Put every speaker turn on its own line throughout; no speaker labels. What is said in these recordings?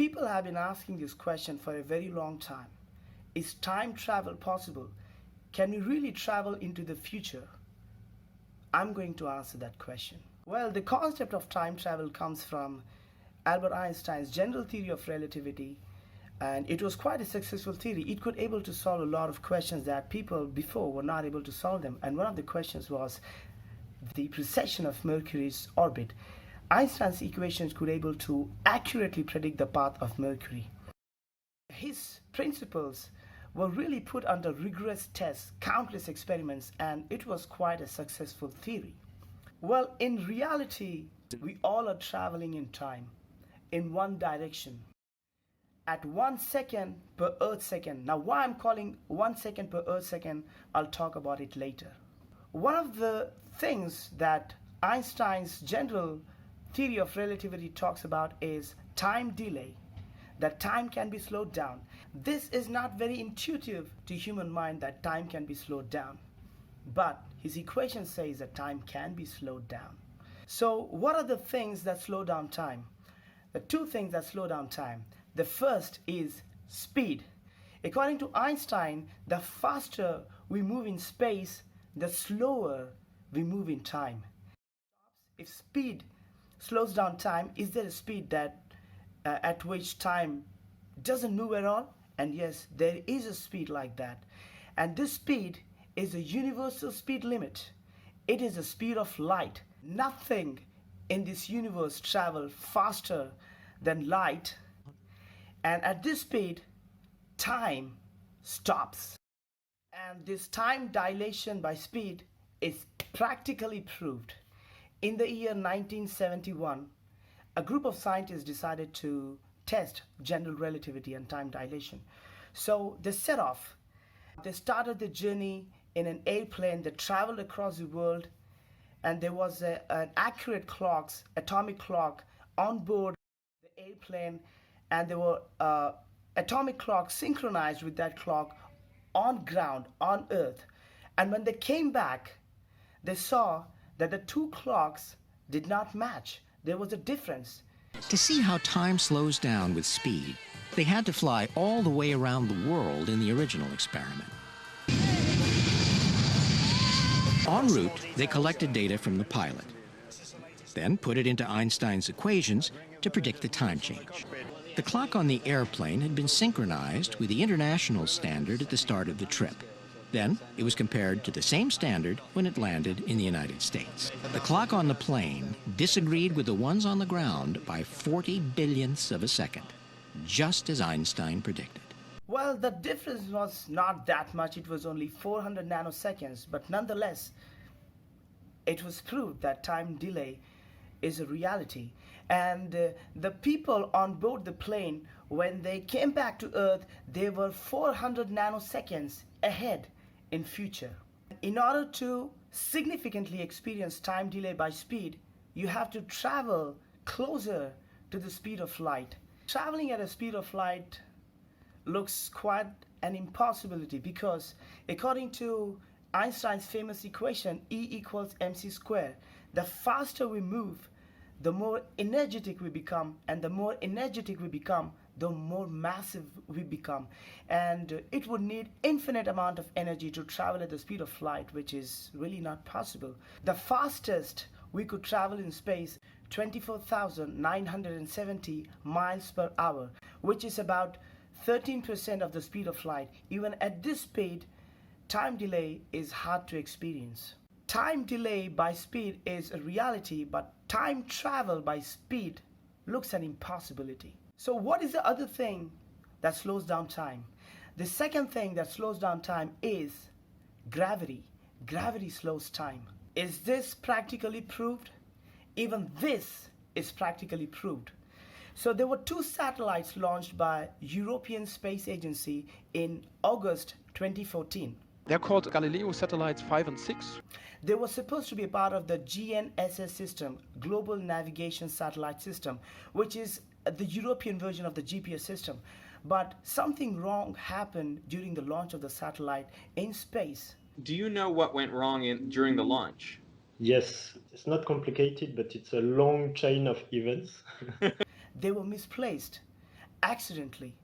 People have been asking this question for a very long time. Is time travel possible? Can we really travel into the future? I'm going to answer that question. Well, the concept of time travel comes from Albert Einstein's general theory of relativity, and it was quite a successful theory. It could able to solve a lot of questions that people before were not able to solve them. And one of the questions was the precession of Mercury's orbit. Einstein's equations could able to accurately predict the path of Mercury. His principles were really put under rigorous tests, countless experiments, and it was quite a successful theory. Well, in reality, we all are traveling in time in one direction at 1 second per earth second. Now, why I'm calling 1 second per earth second, I'll talk about it later. One of the things that Einstein's general theory of relativity talks about is time delay, that time can be slowed down. This is not very intuitive to human mind that time can be slowed down, but his equation says that time can be slowed down. So what are the things that slow down time? The two things that slow down time. The first is speed. According to Einstein, the faster we move in space, the slower we move in time. If speed slows down time, is there a speed that at which time doesn't move at all? And yes, there is a speed like that. And this speed is a universal speed limit. It is the speed of light. Nothing in this universe travels faster than light. And at this speed, time stops. And this time dilation by speed is practically proved. In the year 1971, a group of scientists decided to test general relativity and time dilation. So they set off. They started the journey in an airplane that traveled across the world, and there was an accurate clocks, atomic clock on board the airplane, and there were atomic clocks synchronized with that clock on ground, on earth. And when they came back, they saw that the two clocks did not match. There was a difference.
To see how time slows down with speed, they had to fly all the way around the world in the original experiment. En route, they collected data from the pilot, then put it into Einstein's equations to predict the time change. The clock on the airplane had been synchronized with the international standard at the start of the trip. Then it was compared to the same standard when it landed in the United States. The clock on the plane disagreed with the ones on the ground by 40 billionths of a second, just as Einstein predicted.
Well, the difference was not that much. It was only 400 nanoseconds, but nonetheless, it was proved that time delay is a reality. And the people on board the plane, when they came back to Earth, they were 400 nanoseconds ahead in future. In order to significantly experience time delay by speed, you have to travel closer to the speed of light. Traveling at a speed of light looks quite an impossibility because according to Einstein's famous equation, E equals mc squared, the faster we move, the more energetic we become, and the more energetic we become, the more massive we become. And it would need infinite amount of energy to travel at the speed of light, which is really not possible. The fastest we could travel in space, 24,970 miles per hour, which is about 13% of the speed of light. Even at this speed, time delay is hard to experience. Time delay by speed is a reality, but time travel by speed looks an impossibility. So what is the other thing that slows down time? The second thing that slows down time is gravity. Gravity slows time. Is this practically proved? Even this is practically proved. So there were two satellites launched by European Space Agency in August 2014.
They're called Galileo satellites 5 and 6.
They were supposed to be a part of the GNSS system, Global Navigation Satellite System, which is the European version of the GPS system. But something wrong happened during the launch of the satellite in space.
Do you know what went wrong during the launch?
Yes, it's not complicated, but it's a long chain of events.
They were misplaced, accidentally.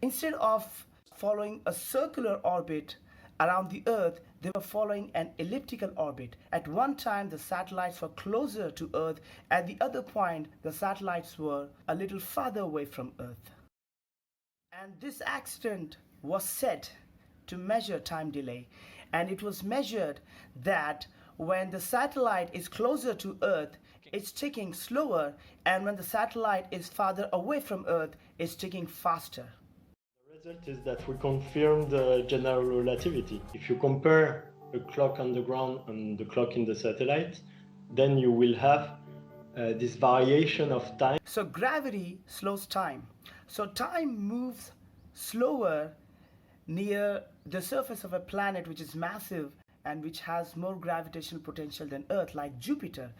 Instead of following a circular orbit around the Earth, they were following an elliptical orbit. At one time, the satellites were closer to Earth. At the other point, the satellites were a little farther away from Earth. And this accident was set to measure time delay. And it was measured that when the satellite is closer to Earth, it's ticking slower, and when the satellite is farther away from Earth, it's ticking faster.
The result is that we confirm the general relativity. If you compare a clock on the ground and the clock in the satellite, then you will have this variation of time.
So gravity slows time. So time moves slower near the surface of a planet which is massive and which has more gravitational potential than Earth, like Jupiter.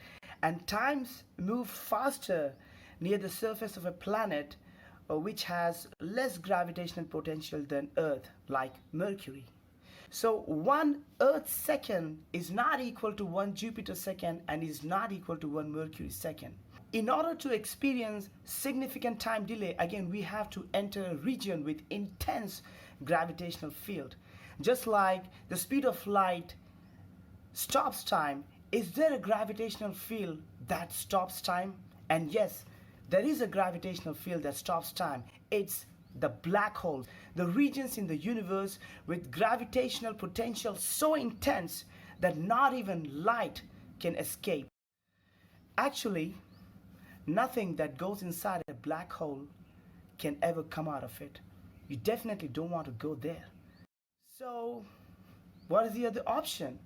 And times move faster near the surface of a planet which has less gravitational potential than Earth, like Mercury. So 1 Earth second is not equal to 1 Jupiter second and is not equal to 1 Mercury second. In order to experience significant time delay, again, we have to enter a region with intense gravitational field. Just like the speed of light stops time, is there a gravitational field that stops time? And yes, there is a gravitational field that stops time. It's the black hole, the regions in the universe with gravitational potential so intense that not even light can escape. Actually, nothing that goes inside a black hole can ever come out of it. You definitely don't want to go there. So, what is the other option?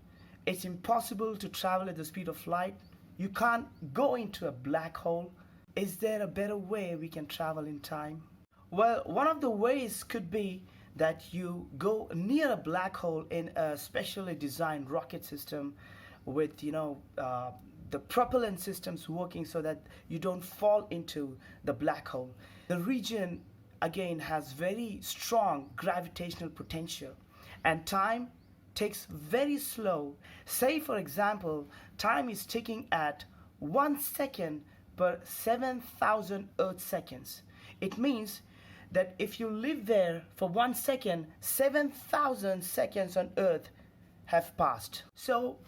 It's impossible to travel at the speed of light. You can't go into a black hole. Is there a better way we can travel in time? Well, one of the ways could be that you go near a black hole in a specially designed rocket system with, the propellant systems working so that you don't fall into the black hole. The region, again, has very strong gravitational potential, and time takes very slow. Say, for example, time is ticking at 1 second per 7,000 Earth seconds. It means that if you live there for 1 second, 7,000 seconds on Earth have passed. So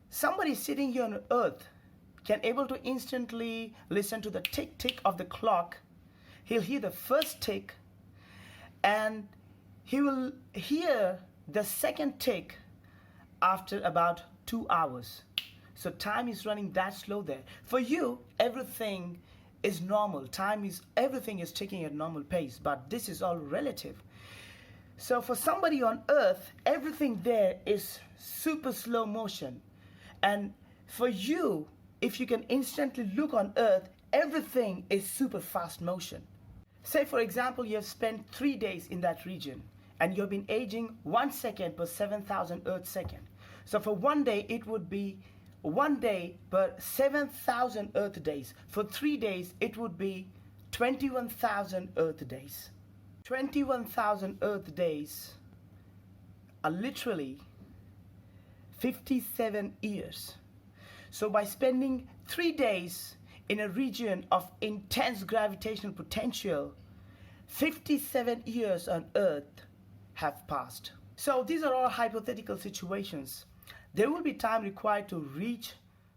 somebody sitting here on Earth can able to instantly listen to the tick tick of the clock. He'll hear the first tick and he will hear the second tick after about 2 hours. So time is running that slow there. For you, everything is normal. Everything is ticking at normal pace, but this is all relative. So for somebody on Earth, everything there is super slow motion. And for you, if you can instantly look on Earth, everything is super fast motion. Say, for example, you have spent 3 days in that region and you've been aging 1 second per 7,000 Earth second. So for 1 day, it would be 1 day per 7,000 Earth days. For 3 days, it would be 21,000 Earth days. 21,000 Earth days are literally 57 years. So by spending 3 days in a region of intense gravitational potential, 57 years on Earth have passed. So these are all hypothetical situations. There will be time required to reach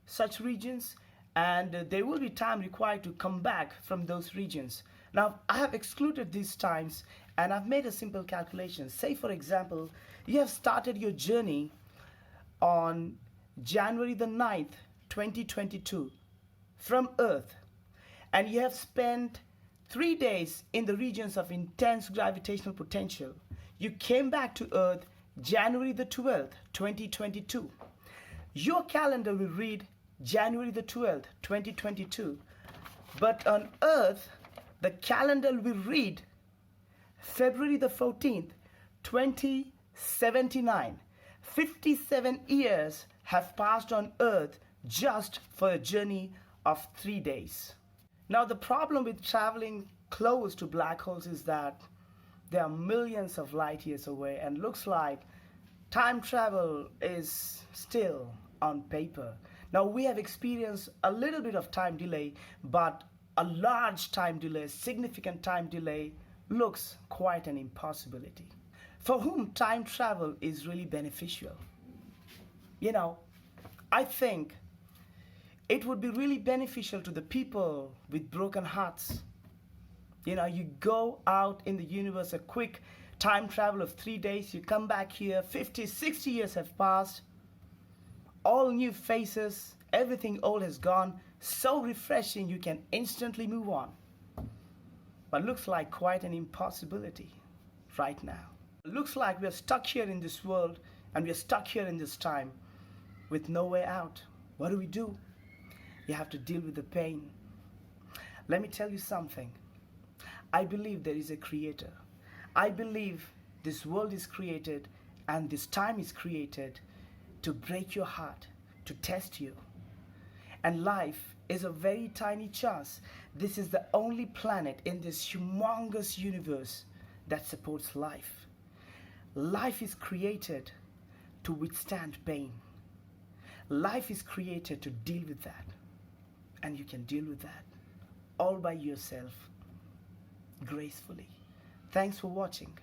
such regions, and there will be time required to come back from those regions. Now, I have excluded these times and I've made a simple calculation. Say, for example, you have started your journey on January the 9th, 2022 from Earth, and you have spent 3 days in the regions of intense gravitational potential. You came back to Earth January the 12th, 2022. Your calendar will read January the 12th, 2022. But on Earth, the calendar will read February the 14th, 2079. 57 years have passed on Earth just for a journey of 3 days. Now, the problem with traveling close to black holes is that they are millions of light years away, and looks like time travel is still on paper. Now, we have experienced a little bit of time delay, but a large time delay, significant time delay looks quite an impossibility. For whom time travel is really beneficial? You know, I think it would be really beneficial to the people with broken hearts. You know, you go out in the universe, a quick time travel of 3 days, you come back here, 50, 60 years have passed, all new faces, everything old has gone, so refreshing you can instantly move on. But looks like quite an impossibility right now. Looks like we're stuck here in this world and we're stuck here in this time with no way out. What do? You have to deal with the pain. Let me tell you something. I believe there is a creator. I believe this world is created and this time is created to break your heart, to test you. And life is a very tiny chance. This is the only planet in this humongous universe that supports life. Life is created to withstand pain. Life is created to deal with that. And you can deal with that all by yourself, gracefully. Thanks for watching.